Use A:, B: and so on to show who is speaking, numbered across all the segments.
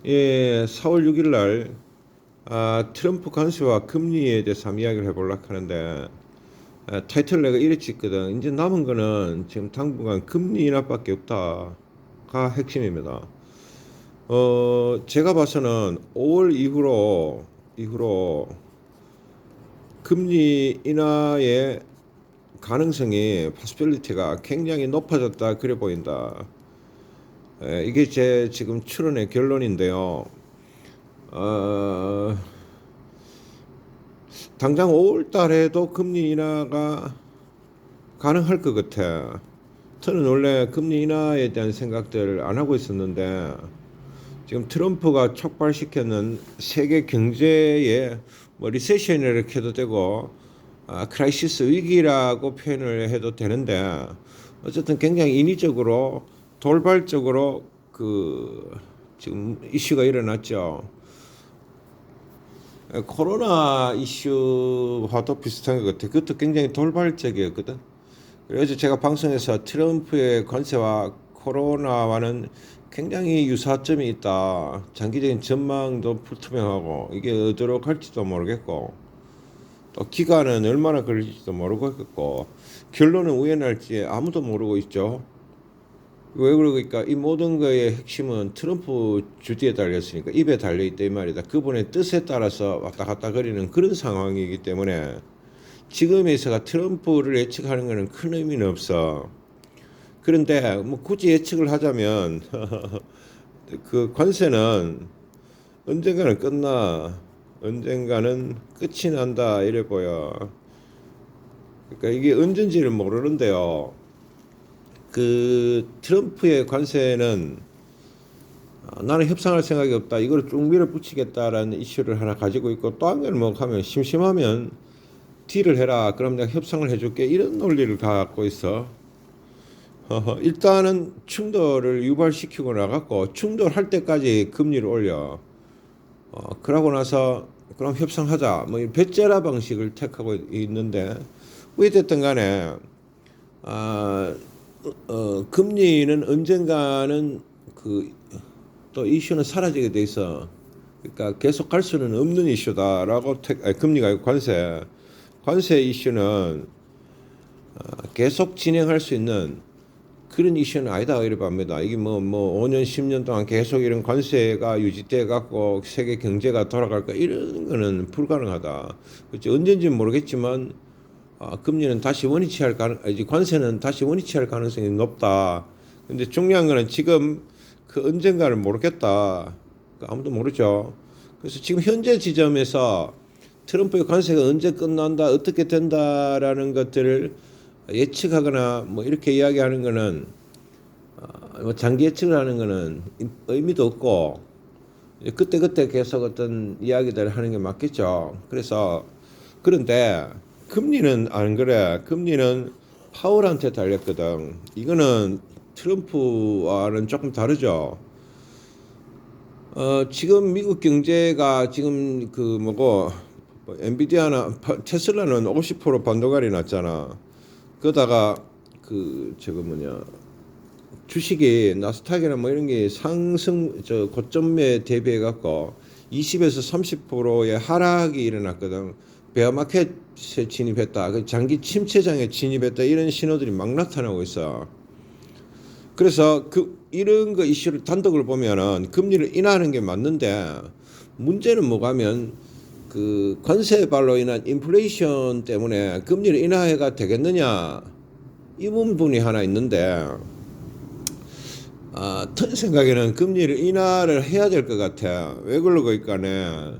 A: 예, 4월 6일 날 트럼프 관세와 금리에 대해서 한번 이야기를 해보려고 하는데 타이틀을 내가 이래 찍거든. 이제 남은 거는 지금 당분간 금리 인하밖에 없다가 핵심입니다. 제가 봐서는 5월 이후로 금리 인하의 가능성이 포스빌리티가 굉장히 높아졌다 그래 보인다. 이게 제 지금 추론의 결론인데요. 어, 당장 5월 달에도 금리 인하가 가능할 것 같아. 저는 원래 금리 인하에 대한 생각들을 안 하고 있었는데 지금 트럼프가 촉발시켰는 세계 경제에 뭐 리세션이라 이렇게 해도 되고 크라이시스 위기라고 표현을 해도 되는데 어쨌든 굉장히 인위적으로 돌발적으로 지금 이슈가 일어났죠. 코로나 이슈와도 비슷한 것 같아요. 그것도 굉장히 돌발적이었거든. 그래서 제가 방송에서 트럼프의 관세와 코로나와는 굉장히 유사점이 있다. 장기적인 전망도 불투명하고 이게 어디로 갈지도 모르겠고 또 기간은 얼마나 걸릴지도 모르겠고 결론은 우연할지 아무도 모르고 있죠. 왜 그러니까 이 모든 거의 핵심은 트럼프 주디에 달렸으니까 입에 달려있다 이 말이다. 그분의 뜻에 따라서 왔다 갔다 거리는 그런 상황이기 때문에 지금에서가 트럼프를 예측하는 것은 큰 의미는 없어. 그런데 뭐 굳이 예측을 하자면 그 관세는 언젠가는 끝나. 언젠가는 끝이 난다 이래 보여. 그러니까 이게 언젠지를 모르는데요. 그 트럼프의 관세는 나는 협상할 생각이 없다. 이걸 쭉 밀어붙이겠다라는 이슈를 하나 가지고 있고 또 한 개는 뭐 하면 심심하면 딜을 해라. 그럼 내가 협상을 해줄게. 이런 논리를 갖고 있어. 일단은 충돌을 유발시키고 나갔고 충돌할 때까지 금리를 올려. 그러고 나서 그럼 협상하자. 뭐 배째라 방식을 택하고 있는데 왜 됐든 간에 금리는 언젠가는 또 이슈는 사라지게 돼 있어. 그러니까 계속 갈 수는 없는 이슈다라고 금리가 아니고 관세 이슈는 계속 진행할 수 있는 그런 이슈는 아니다 이래 봅니다. 이게 뭐 5년 10년 동안 계속 이런 관세가 유지돼 갖고 세계 경제가 돌아갈까 이런 거는 불가능하다. 그렇지 언젠지는 모르겠지만 금리는 다시 원위치할 관세는 다시 원위치할 가능성이 높다. 근데 중요한 거는 지금 그 언젠가를 모르겠다. 아무도 모르죠. 그래서 지금 현재 지점에서 트럼프의 관세가 언제 끝난다, 어떻게 된다라는 것들을 예측하거나 뭐 이렇게 이야기하는 거는 뭐 장기 예측을 하는 거는 의미도 없고 그때 계속 어떤 이야기들을 하는 게 맞겠죠. 그래서 그런데 금리는 안 그래. 금리는 파월한테 달렸거든. 이거는 트럼프와는 조금 다르죠. 지금 미국 경제가 지금 엔비디아나 테슬라는 50% 반도갈이 났잖아. 그러다가 주식이 나스닥이나 뭐 이런 게 상승 고점에 대비해 갖고 20에서 30%의 하락이 일어났거든. 베어마켓에 진입했다. 그 장기 침체장에 진입했다. 이런 신호들이 막 나타나고 있어. 그래서 이런 거 이슈를 단독을 보면은 금리를 인하하는 게 맞는데 문제는 뭐가면 그 관세발로 인한 인플레이션 때문에 금리를 인하해가 되겠느냐 이 부분이 하나 있는데 제 생각에는 금리를 인하를 해야 될 것 같아. 왜 그러고 있까네.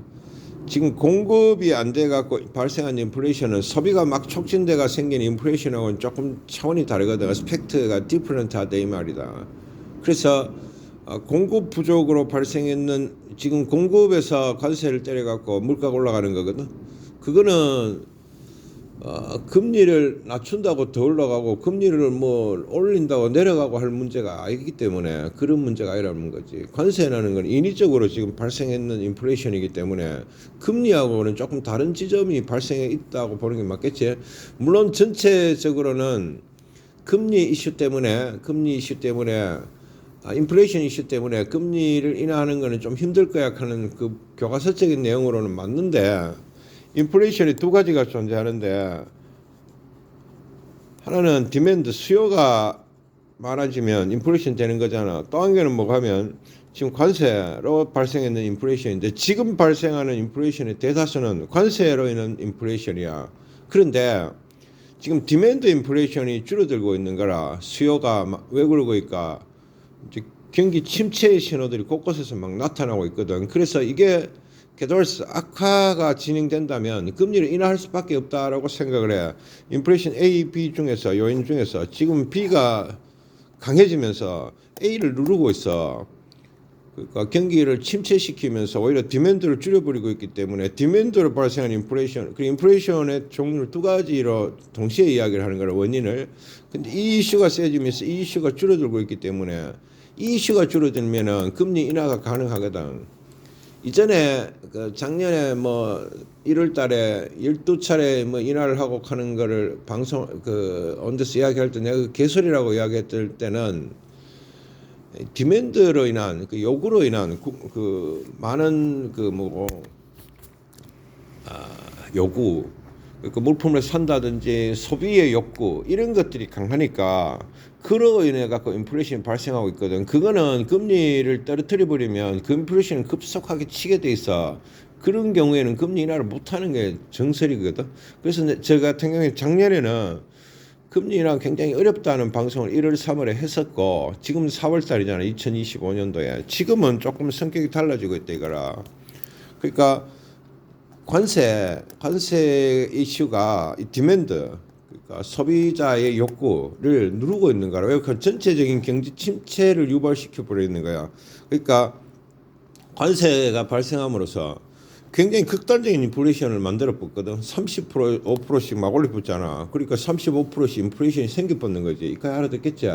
A: 지금 공급이 안 돼 갖고 발생한 인플레이션은 소비가 막 촉진돼가 생긴 인플레이션하고는 조금 차원이 다르거든. 스펙트가 디퍼런트하다 이 말이다. 그래서 공급 부족으로 발생했는 지금 공급에서 관세를 때려 갖고 물가가 올라가는 거거든. 그거는 금리를 낮춘다고 더 올라가고 금리를 뭐 올린다고 내려가고 할 문제가 아니기 때문에 그런 문제가 아니라는 거지. 관세라는 건 인위적으로 지금 발생했는 인플레이션이기 때문에 금리하고는 조금 다른 지점이 발생해 있다고 보는 게 맞겠지. 물론 전체적으로는 금리 이슈 때문에 인플레이션 이슈 때문에 금리를 인하하는 거는 좀 힘들 거야 하는 그 교과서적인 내용으로는 맞는데 인플레이션이 두 가지가 존재하는데 하나는 디맨드 수요가 많아지면 인플레이션 되는 거잖아. 또 한 개는 뭐가 하면 지금 관세로 발생했는 인플레이션인데 지금 발생하는 인플레이션의 대다수는 관세로 인한 인플레이션이야. 그런데 지금 디맨드 인플레이션이 줄어들고 있는 거라 수요가 왜 그러고 있까? 이제 경기 침체의 신호들이 곳곳에서 막 나타나고 있거든. 그래서 이게 계속해서 악화가 진행된다면 금리를 인하할 수밖에 없다라고 생각을 해. 인플레이션 A, B 중에서 요인 중에서 지금 B가 강해지면서 A를 누르고 있어. 그러니까 경기를 침체시키면서 오히려 디맨드를 줄여버리고 있기 때문에 디맨드로 발생한 인플레이션, 그 인플레이션의 종류를 두 가지로 동시에 이야기를 하는 거라 원인을. 근데 이 이슈가 세지면서 이 이슈가 줄어들고 있기 때문에 이 이슈가 줄어들면은 금리 인하가 가능하거든. 이전에 그 작년에 뭐 1월 달에 12차례 뭐 인하를 하고 하는 거를 방송 그 언제서 이야기할 때 내가 그 개소리라고 이야기했을 때는 디맨드로 인한 그 요구로 인한 그 많은 그 뭐고 요구 그 물품을 산다든지 소비의 욕구 이런 것들이 강하니까 그로 인해 갖고 인플레이션이 발생하고 있거든. 그거는 금리를 떨어뜨려 버리면 그 인플레이션을 급속하게 치게 돼 있어. 그런 경우에는 금리 인하를 못하는 게 정설이거든. 그래서 저 같은 경우에 작년에는 금리 인하 굉장히 어렵다는 방송을 1월 3월에 했었고 지금 4월 달이잖아. 2025년도에. 지금은 조금 성격이 달라지고 있다 이거라. 그러니까 관세 이슈가 이 디맨드 그러니까 소비자의 욕구를 누르고 있는 거라. 왜 그 전체적인 경제 침체를 유발시켜 버리는 거야. 그러니까 관세가 발생함으로써 굉장히 극단적인 인플레이션을 만들어 봤거든. 30% 5%씩 막 올려붙잖아. 그러니까 35%씩 인플레이션이 생겨버는 거지. 이까지 알아듣겠지.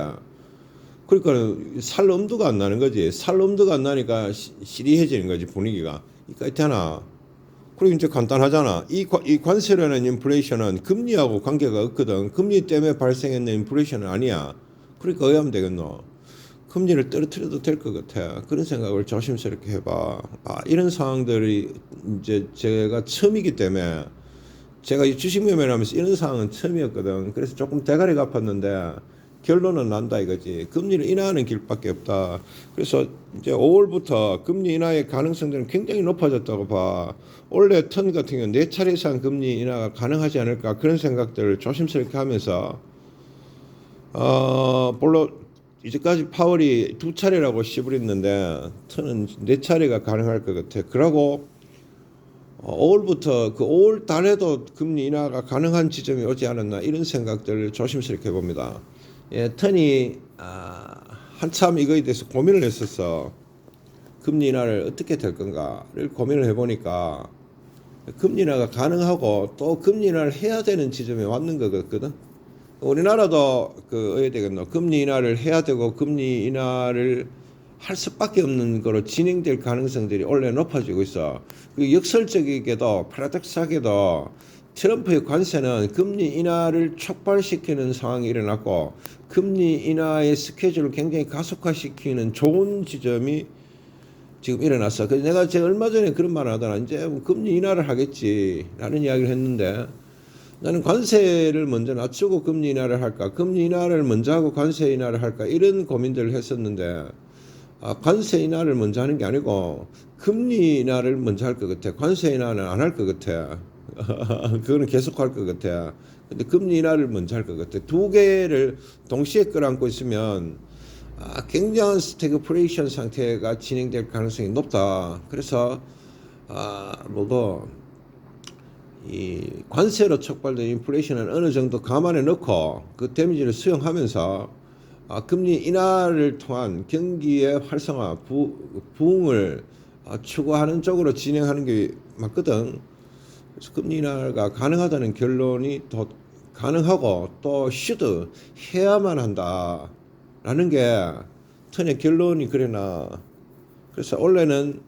A: 그러니까 살 엄두가 안 나는 거지. 살 엄두가 안 나니까 시리해지는 거지 분위기가. 이까지 하나. 그리고 이제 간단하잖아. 이 관세라는 인플레이션은 금리하고 관계가 없거든. 금리 때문에 발생했는 인플레이션은 아니야. 그러니까 어떻게 하면 되겠노? 금리를 떨어뜨려도 될 것 같아. 그런 생각을 조심스럽게 해봐. 이런 상황들이 이제 제가 처음이기 때문에 제가 이 주식 매매하면서 이런 상황은 처음이었거든. 그래서 조금 대가리가 아팠는데 결론은 난다 이거지. 금리를 인하하는 길밖에 없다. 그래서 이제 5월부터 금리 인하의 가능성들은 굉장히 높아졌다고 봐. 올해 턴 같은 경우는 4차례 이상 금리 인하가 가능하지 않을까 그런 생각들을 조심스럽게 하면서 물론 이제까지 파월이 2차례라고 시부했는데 턴은 4차례가 가능할 것 같아. 그러고 5월부터 그 5월 달에도 금리 인하가 가능한 지점이 오지 않았나 이런 생각들을 조심스럽게 해봅니다. 예, 턴이 한참 이거에 대해서 고민을 했었어. 금리 인하를 어떻게 될 건가를 고민을 해보니까 금리 인하가 가능하고 또 금리 인하를 해야 되는 지점에 왔는 것 같거든. 우리나라도 어야 되겠노. 금리 인하를 해야 되고 금리 인하를 할 수밖에 없는 거로 진행될 가능성들이 원래 높아지고 있어. 그 역설적이게도 파라독스하게도 트럼프의 관세는 금리 인하를 촉발시키는 상황이 일어났고 금리 인하의 스케줄을 굉장히 가속화시키는 좋은 지점이 지금 일어났어. 그래서 제가 얼마 전에 그런 말을 하더라. 이제 금리 인하를 하겠지라는 이야기를 했는데 나는 관세를 먼저 낮추고 금리 인하를 할까, 금리 인하를 먼저 하고 관세 인하를 할까 이런 고민들을 했었는데 관세 인하를 먼저 하는 게 아니고 금리 인하를 먼저 할 것 같아. 관세 인하는 안 할 것 같아. 그거는 계속 할 것 같아. 근데 금리 인하를 먼저 할 것 같아. 두 개를 동시에 끌어안고 있으면 굉장한 스태그플레이션 상태가 진행될 가능성이 높다. 그래서 이 관세로 촉발된 인플레이션은 어느 정도 감안해 놓고 그 데미지를 수용하면서 금리 인하를 통한 경기의 활성화, 부흥을 추구하는 쪽으로 진행하는 게 맞거든. 그래서 금리 인하가 가능하다는 결론이 더 가능하고 또 should 해야만 한다라는 게 턴의 결론이 그래나. 그래서 원래는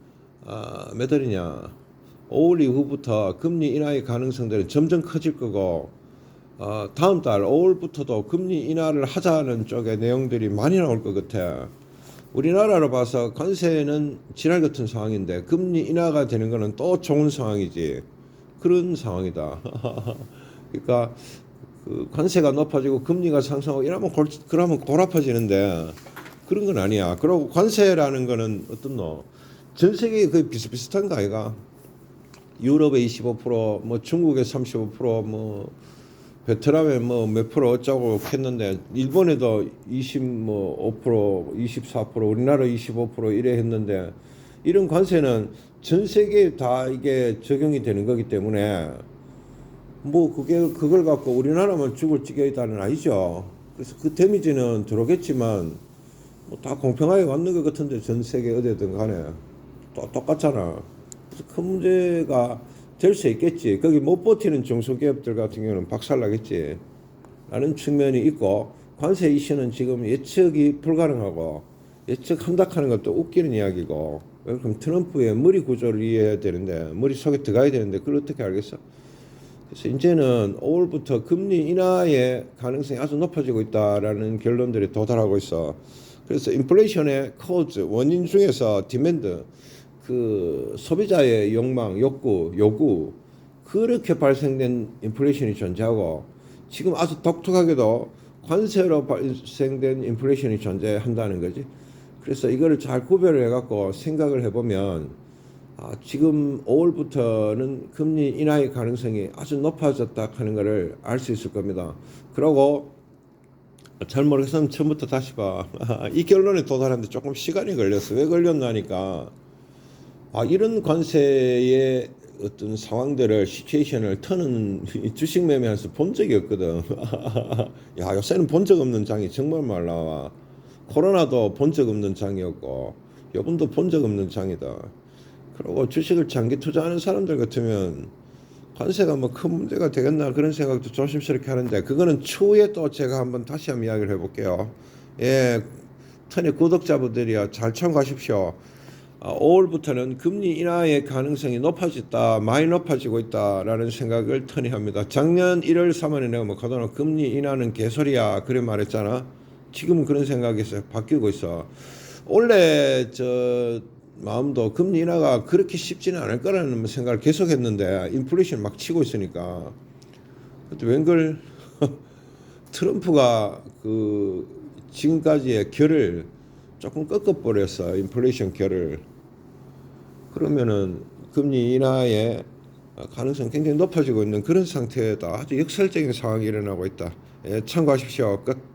A: 몇 월이냐 5월 이후부터 금리 인하의 가능성들은 점점 커질 거고 다음 달 5월부터도 금리 인하를 하자는 쪽의 내용들이 많이 나올 것 같아. 우리나라로 봐서 관세는 지랄 같은 상황인데 금리 인하가 되는 거는 또 좋은 상황이지. 그런 상황이다. 그러니까 그 관세가 높아지고 금리가 상승하고 이러면 그러면 골아파지는데 그런 건 아니야. 그리고 관세라는 거는 어떤 전 세계에 거의 비슷비슷한 거 아이가? 유럽에 25%, 뭐 중국에 35%, 뭐 베트남에 뭐 몇 프로 어쩌고 했는데 일본에도 25%, 24%, 우리나라 25% 이래 했는데 이런 관세는 전 세계에 다 이게 적용이 되는 거기 때문에 뭐 그걸 갖고 우리나라만 죽을 지경이다는 아니죠. 그래서 그 데미지는 들어오겠지만 뭐 다 공평하게 맞는 것 같은데 전 세계 어디든 간에 똑같잖아. 그래서 큰 문제가 될 수 있겠지. 거기 못 버티는 중소기업들 같은 경우는 박살나겠지. 라는 측면이 있고 관세 이슈는 지금 예측이 불가능하고 예측한다 하는 것도 웃기는 이야기고 그럼 트럼프의 머리 구조를 이해해야 되는데 머릿속에 들어가야 되는데 그걸 어떻게 알겠어? 그래서 이제는 5월부터 금리 인하의 가능성이 아주 높아지고 있다라는 결론들이 도달하고 있어. 그래서 인플레이션의 코즈 원인 중에서 디맨드 그 소비자의 욕망, 욕구, 요구 그렇게 발생된 인플레이션이 존재하고 지금 아주 독특하게도 관세로 발생된 인플레이션이 존재한다는 거지. 그래서 이거를 잘 구별을 해갖고 생각을 해보면 지금 5월부터는 금리 인하의 가능성이 아주 높아졌다 하는 것을 알 수 있을 겁니다. 그러고 잘 모르겠으면 처음부터 다시 봐. 이 결론에 도달하는데 조금 시간이 걸렸어. 왜 걸렸나니까 이런 관세의 어떤 상황들을 시츄에이션을 터는 주식 매매하면서 본 적이 없거든. 야 요새는 본 적 없는 장이 정말 많이 나와. 코로나도 본 적 없는 장이었고 요번도 본 적 없는 장이다. 그리고 주식을 장기 투자하는 사람들 같으면 관세가 뭐 큰 문제가 되겠나 그런 생각도 조심스럽게 하는데 그거는 추후에 또 제가 한번 다시 한번 이야기를 해볼게요. 예, 터니 구독자분들이야 잘 참고하십시오. 5월부터는 금리 인하의 가능성이 높아졌다, 많이 높아지고 있다라는 생각을 터니 합니다. 작년 1월, 3월에 내가 뭐 그동안 금리 인하는 개소리야 그래 말했잖아. 지금은 그런 생각에서 바뀌고 있어. 원래 마음도 금리 인하가 그렇게 쉽지는 않을 거라는 생각을 계속했는데 인플레이션 막 치고 있으니까 근데 웬걸 트럼프가 그 지금까지의 결을 조금 꺾어버렸어. 인플레이션 결을. 그러면은 금리 인하의 가능성이 굉장히 높아지고 있는 그런 상태다. 아주 역설적인 상황이 일어나고 있다. 예, 참고하십시오. 끝.